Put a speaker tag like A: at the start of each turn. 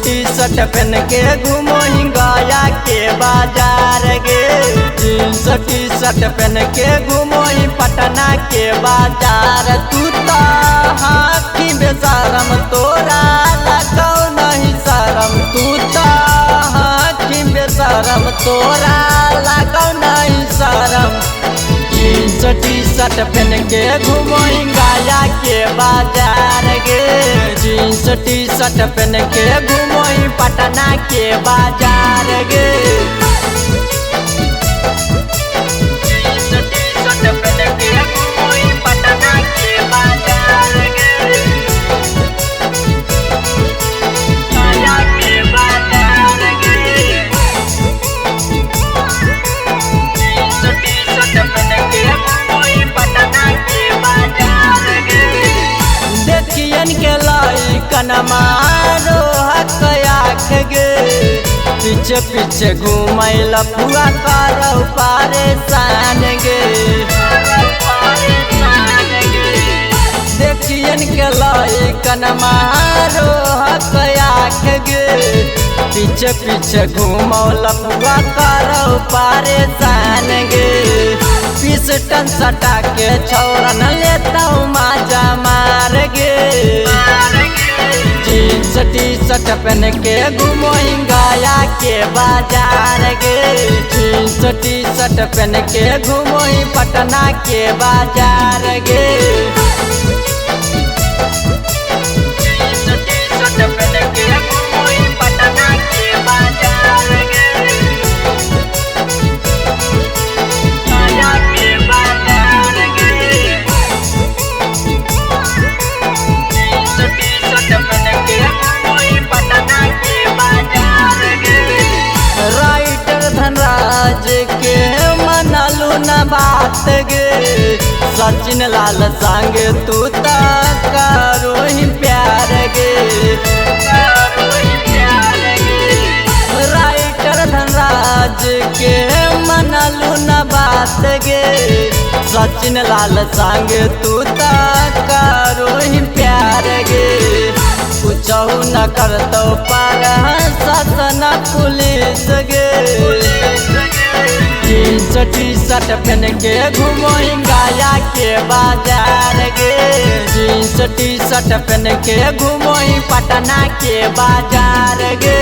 A: T shirt पहन के घूमो ही गया के बाजार गे। जींस टी शर्ट पहन के घूमो ही पटना के बाजार। तू तो हाथी बेशरम तोरा लगो नहीं शरम। तू तो हाथी बेशरम तोरा लगो नहीं शरम। जींस टी शर्ट पहन के घूमो ही गया के बाजार गे। जींस टी शर्ट पहन के घूमो ही पटना के बाजार गे। जींस टी शर्ट पहन के घूमो ही पटना के बाजार गे। गया के बाजार गे। जींस टी शर्ट पहन के घूमो ही पटना के बाजार गे। देखियन के लाई कनमा रोहक आँख गे। पीछे पीछे घूमै लफुआ करो परेशान गे। देखियन के लाई कनमा रोहक आँख गे। पीछे पीछे घूमो लफुआ करो परेशान गे। पिस्टन सटा के छौरन लेता हूँ माजा मार गे। जींस टी शर्ट पहन के घूमो ही गया के बाजार गे। जींस टी शर्ट पहन के घूमो ही पटना के बाजार गे। जींस टी शर्ट पहन के घूमो ही पटना के बाजार गे। गया के बाजार गे। जींस टी शर्ट पहन के घूमो ही पटना के बाजार गे। राइटर धनराज के मनलू न बात गे। सचिन लाल संग तू तो करो ही प्यार गे। राइटर धनराज के मनलू न बात गे। सचिन लाल संग तू तो करो ही प्यार गे। कुछ न करतो पर शासन पुलिस गे। जींस टी शर्ट पहन के घूमो ही गया के बाजार गे। जींस टी शर्ट पहन के घूमो ही पटना के बाजार गे।